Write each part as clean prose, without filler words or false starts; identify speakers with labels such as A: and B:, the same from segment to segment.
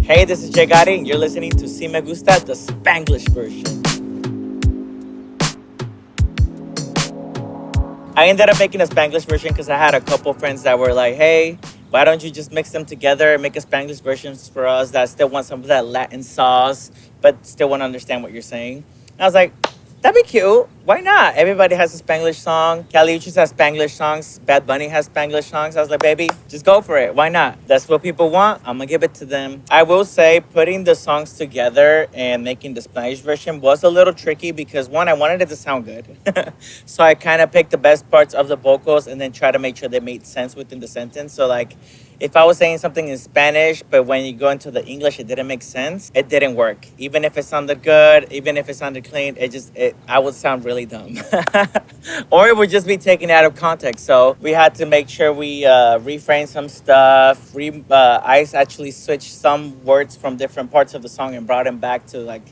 A: Hey, this is Godí, and you're listening to Si Me Gusta, the Spanglish version. I ended up making a Spanglish version because I had a couple friends that were like, hey, why don't you just mix them together and make a Spanglish version for us that still want some of that Latin sauce, but still want to understand what you're saying? And I was like, that'd be cute. Why not? Everybody has a Spanglish song. Cali Uchis has Spanglish songs. Bad Bunny has Spanglish songs. I was like, baby, just go for it. Why not? That's what people want. I'm going to give it to them. I will say putting the songs together and making the Spanish version was a little tricky because, one, I wanted it to sound good. So I kind of picked the best parts of the vocals and then try to make sure they made sense within the sentence. So, like, if I was saying something in Spanish, but when you go into the English, it didn't make sense, it didn't work. Even if it sounded good, even if it sounded clean, I would sound really dumb. Or it would just be taken out of context. So we had to make sure we reframe some stuff. I actually switched some words from different parts of the song and brought them back to like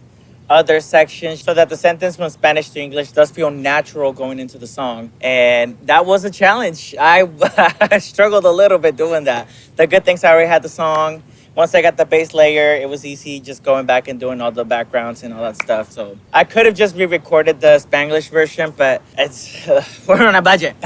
A: other sections so that the sentence from Spanish to English does feel natural going into the song. And that was a challenge. I struggled a little bit doing that. The good things, I already had the song. Once I got the bass layer, it was easy just going back and doing all the backgrounds and all that stuff. So I could have just re-recorded the Spanglish version, but we're on a budget.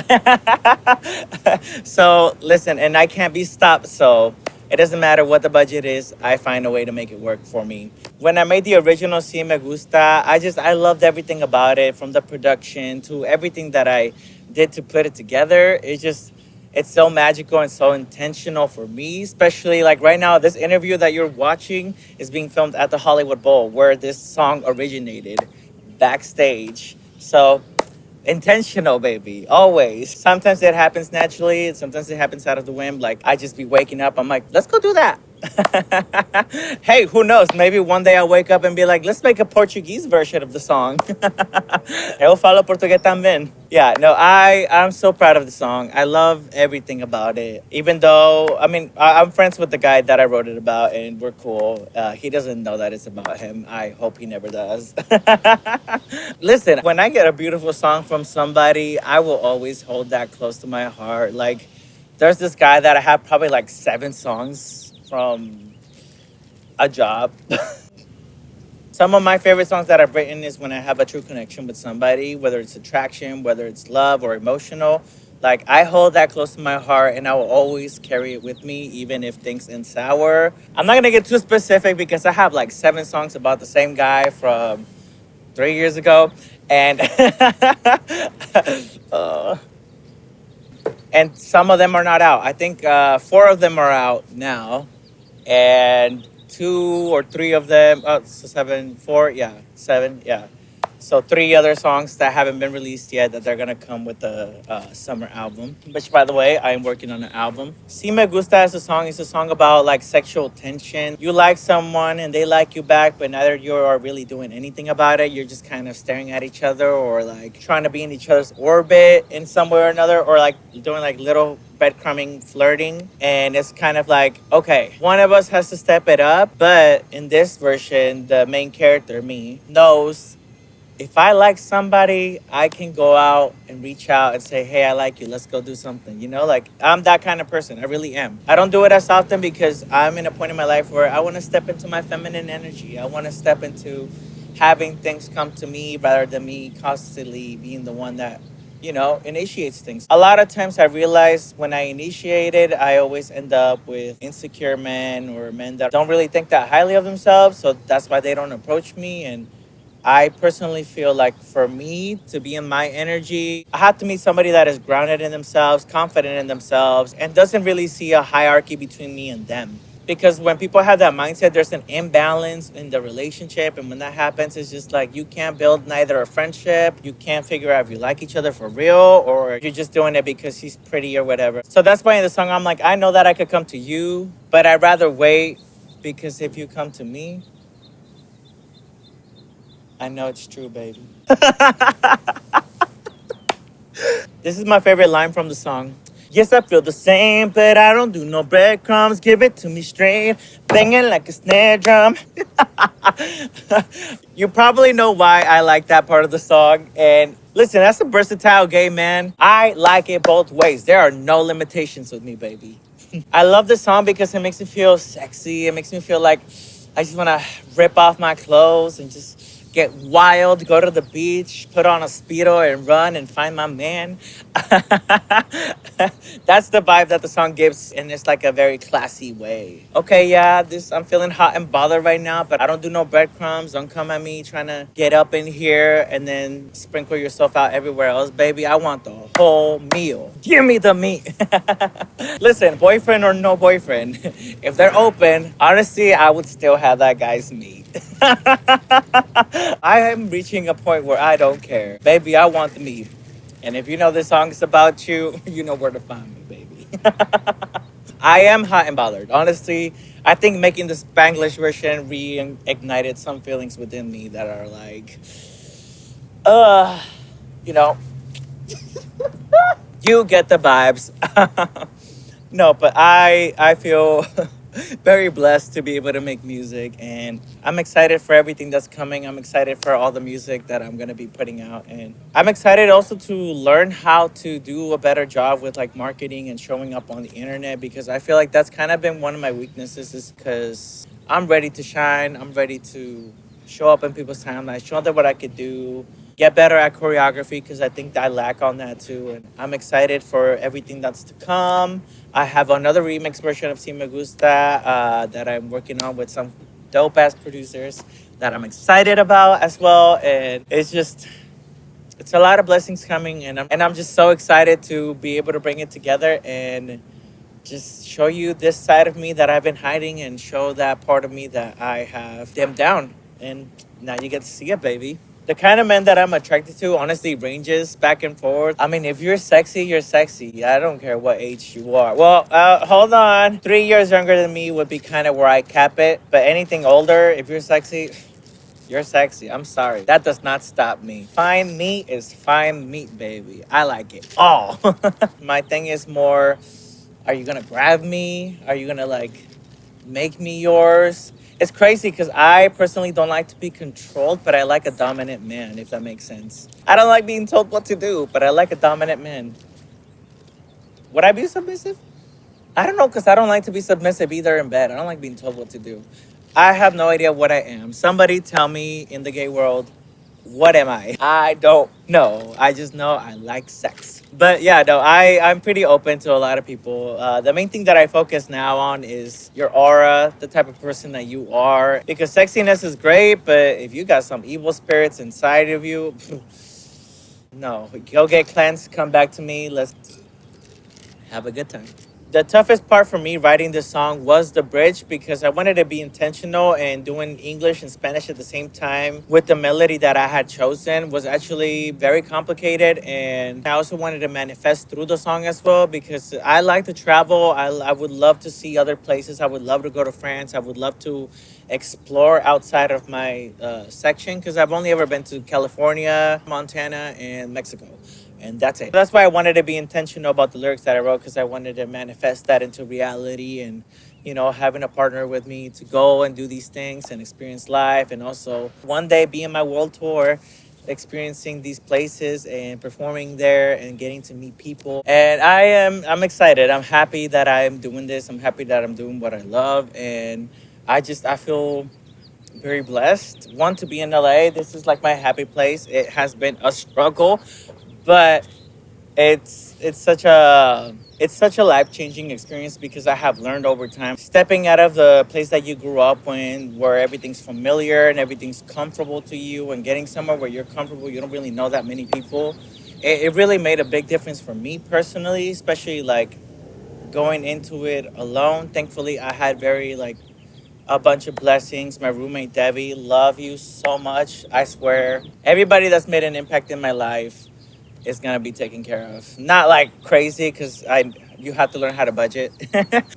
A: So listen, and I can't be stopped. So it doesn't matter what the budget is. I find a way to make it work for me. When I made the original Si Me Gusta, I loved everything about it, from the production to everything that I did to put it together. It's so magical and so intentional for me, especially like right now, this interview that you're watching is being filmed at the Hollywood Bowl where this song originated, backstage. So intentional, baby, always. Sometimes it happens naturally, and sometimes it happens out of the whim. Like I just be waking up, I'm like, let's go do that. Hey, who knows? Maybe one day I'll wake up and be like, let's make a Portuguese version of the song. Eu falo português também. Yeah, no, I'm so proud of the song. I love everything about it. Even though, I'm friends with the guy that I wrote it about, and we're cool. He doesn't know that it's about him. I hope he never does. Listen, when I get a beautiful song from somebody, I will always hold that close to my heart. Like, there's this guy that I have probably like 7 songs from a job. Some of my favorite songs that I've written is when I have a true connection with somebody, whether it's attraction, whether it's love or emotional. Like, I hold that close to my heart, and I will always carry it with me, even if things end sour. I'm not gonna get too specific because I have like 7 songs about the same guy from 3 years ago, and and some of them are not out. I think 4 of them are out now, and 2 or 3 of them, so 7, 4, yeah, 7, yeah. So 3 other songs that haven't been released yet that they're gonna come with the summer album. Which, by the way, I am working on an album. Si Me Gusta as a song is a song about like sexual tension. You like someone and they like you back, but neither you are really doing anything about it. You're just kind of staring at each other, or like trying to be in each other's orbit in some way or another, or like doing like little breadcrumbing flirting. And it's kind of like, okay, one of us has to step it up. But in this version, the main character, me, knows if I like somebody, I can go out and reach out and say, hey, I like you. Let's go do something. You know, like, I'm that kind of person. I really am. I don't do it as often because I'm in a point in my life where I want to step into my feminine energy. I want to step into having things come to me rather than me constantly being the one that, initiates things. A lot of times I realize when I initiate it, I always end up with insecure men or men that don't really think that highly of themselves. So that's why they don't approach me. And I personally feel like for me to be in my energy, I have to meet somebody that is grounded in themselves, confident in themselves, and doesn't really see a hierarchy between me and them. Because when people have that mindset, there's an imbalance in the relationship. And when that happens, it's just like you can't build neither a friendship. You can't figure out if you like each other for real, or you're just doing it because he's pretty or whatever. So that's why in the song, I'm like, I know that I could come to you, but I'd rather wait, because if you come to me, I know it's true, baby. This is my favorite line from the song. Yes, I feel the same, but I don't do no breadcrumbs. Give it to me straight, banging like a snare drum. You probably know why I like that part of the song. And listen, that's a versatile gay man. I like it both ways. There are no limitations with me, baby. I love this song because it makes me feel sexy. It makes me feel like I just want to rip off my clothes and just get wild, go to the beach, put on a Speedo and run and find my man. That's the vibe that the song gives, and it's like a very classy way. Okay, yeah, this I'm feeling hot and bothered right now, but I don't do no breadcrumbs. Don't come at me trying to get up in here and then sprinkle yourself out everywhere else, baby. I want the whole meal. Give me the meat. Listen, boyfriend or no boyfriend, if they're open, honestly, I would still have that guy's meat. I am reaching a point where I don't care. Baby, I want the meat. And if you know this song is about you, you know where to find me, baby. I am hot and bothered. Honestly, I think making the Spanglish version reignited some feelings within me that are like, uh, you know, you get the vibes. No, but I feel very blessed to be able to make music, and I'm excited for everything that's coming. I'm excited for all the music that I'm going to be putting out, and I'm excited also to learn how to do a better job with like marketing and showing up on the internet, because I feel like that's kind of been one of my weaknesses, is because I'm ready to shine. I'm ready to show up in people's timelines, show them what I could do, get better at choreography, because I think that I lack on that too. And I'm excited for everything that's to come. I have another remix version of Si Me Gusta that I'm working on with some dope ass producers that I'm excited about as well. And it's a lot of blessings coming, and I'm just so excited to be able to bring it together and just show you this side of me that I've been hiding, and show that part of me that I have dimmed down. And now you get to see it, baby. The kind of men that I'm attracted to honestly ranges back and forth. I mean, if you're sexy, you're sexy. I don't care what age you are. Well, hold on. 3 years younger than me would be kind of where I cap it. But anything older, if you're sexy, you're sexy. I'm sorry. That does not stop me. Fine meat is fine meat, baby. I like it all. My thing is more, are you going to grab me? Are you going to like make me yours? It's crazy because I personally don't like to be controlled, but I like a dominant man, if that makes sense. I don't like being told what to do, but I like a dominant man. Would I be submissive? I don't know, because I don't like to be submissive either in bed. I don't like being told what to do. I have no idea what I am. Somebody tell me in the gay world, what am I? I don't know. I just know I like sex. But yeah, no, I'm pretty open to a lot of people. The main thing that I focus now on is your aura, the type of person that you are. Because sexiness is great, but if you got some evil spirits inside of you, no. Go get cleansed, come back to me. Let's have a good time. The toughest part for me writing this song was the bridge, because I wanted to be intentional, and doing English and Spanish at the same time with the melody that I had chosen was actually very complicated. And I also wanted to manifest through the song as well, because I like to travel. I would love to see other places. I would love to go to France. I would love to explore outside of my section, because I've only ever been to California, Montana, and Mexico, and that's it. That's why I wanted to be intentional about the lyrics that I wrote, because I wanted to manifest that into reality, and having a partner with me to go and do these things and experience life, and also one day be in my world tour, experiencing these places and performing there and getting to meet people. And I'm excited. I'm happy that I'm doing this. I'm happy that I'm doing what I love, and I feel very blessed. One, to be in LA. This is like my happy place. It has been a struggle, but it's such a life-changing experience, because I have learned over time, stepping out of the place that you grew up in, where everything's familiar and everything's comfortable to you, and getting somewhere where you're comfortable, you don't really know that many people. It really made a big difference for me personally, especially like going into it alone. Thankfully, I had very like a bunch of blessings. My roommate Debbie, love you so much. I swear, everybody that's made an impact in my life is gonna be taken care of. Not like crazy, because you have to learn how to budget.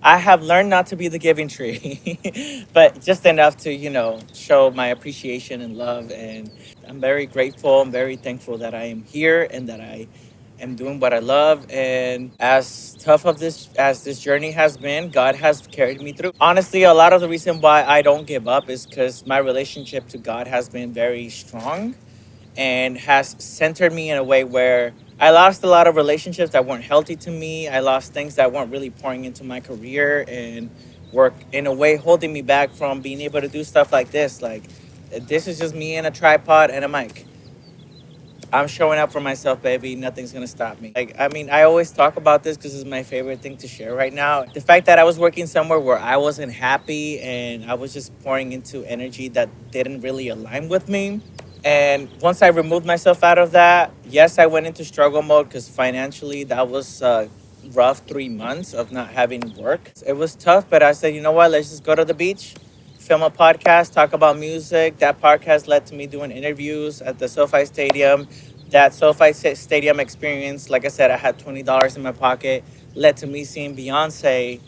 A: I have learned not to be the giving tree, but just enough to show my appreciation and love. And I'm very grateful. I'm very thankful that I am here and that I am doing what I love. And as tough of this as this journey has been, God has carried me through. Honestly, a lot of the reason why I don't give up is because my relationship to God has been very strong, and has centered me in a way where I lost a lot of relationships that weren't healthy to me. I lost things that weren't really pouring into my career and work in a way holding me back from being able to do stuff like this. Like, this is just me and a tripod and a mic. I'm showing up for myself, baby. Nothing's gonna stop me. Like, I mean, I always talk about this because it's my favorite thing to share right now. The fact that I was working somewhere where I wasn't happy and I was just pouring into energy that didn't really align with me. And once I removed myself out of that, yes, I went into struggle mode because financially that was rough 3 months of not having work. It was tough, but I said, you know what? Let's just go to the beach, film a podcast, talk about music. That podcast led to me doing interviews at the SoFi Stadium. That Stadium experience, like I said, I had $20 in my pocket, led to me seeing Beyonce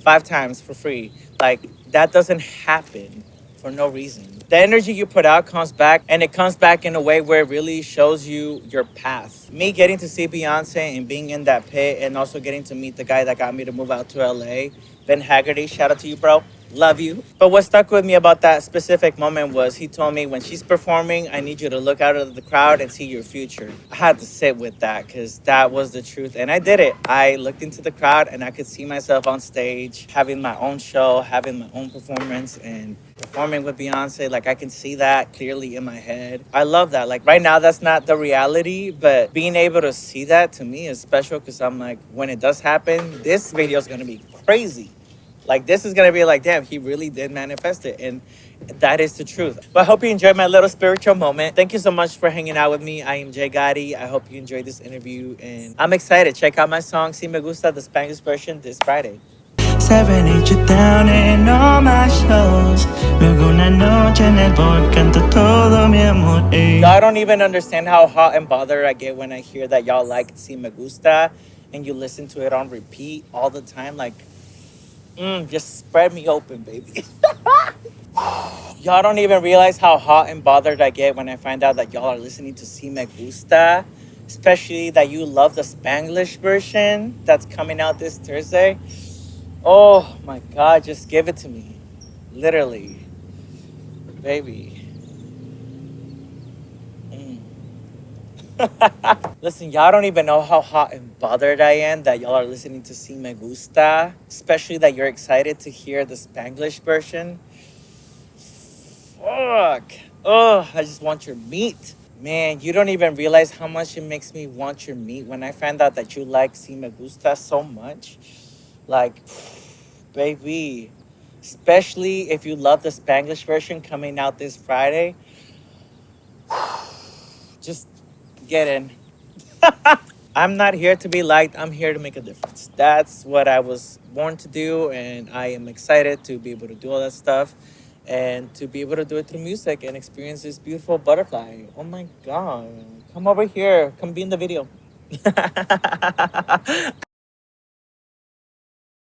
A: 5 times for free. Like, that doesn't happen for no reason. The energy you put out comes back, and it comes back in a way where it really shows you your path. Me getting to see Beyonce and being in that pit, and also getting to meet the guy that got me to move out to LA, Ben Haggerty, shout out to you, bro. Love you. But what stuck with me about that specific moment was he told me, when she's performing, I need you to look out of the crowd and see your future. I had to sit with that because that was the truth. And I did it. I looked into the crowd and I could see myself on stage, having my own show, having my own performance, and performing with Beyonce. Like, I can see that clearly in my head. I love that. Like, right now, that's not the reality, but being able to see that to me is special because I'm like, when it does happen, this video is going to be crazy. Like, this is going to be like, damn, he really did manifest it. And that is the truth. But I hope you enjoyed my little spiritual moment. Thank you so much for hanging out with me. I am Jay Godí. I hope you enjoyed this interview. And I'm excited. Check out my song, Si Me Gusta, the Spanglish version, this Friday.
B: Serenade you down in all my shows. Luego una noche en el bar canto todo mi amor.
A: Y'all don't even understand how hot and bothered I get when I hear that y'all like Si Me Gusta and you listen to it on repeat all the time. Like, just spread me open, baby. Y'all don't even realize how hot and bothered I get when I find out that y'all are listening to Si Me Gusta, especially that you love the Spanglish version that's coming out this Thursday. Oh my God, just give it to me. Literally. Baby. Listen, y'all don't even know how hot and bothered I am that y'all are listening to Si Me Gusta, especially that you're excited to hear the Spanglish version. Fuck. Oh, I just want your meat. Man, you don't even realize how much it makes me want your meat when I find out that you like Si Me Gusta so much. Like, baby. Especially if you love the Spanglish version coming out this Friday. Just get in. I'm not here to be liked. I'm here to make a difference. That's what I was born to do, and I am excited to be able to do all that stuff and to be able to do it through music and experience this beautiful butterfly. Oh my God. Come over here. Come be in the video.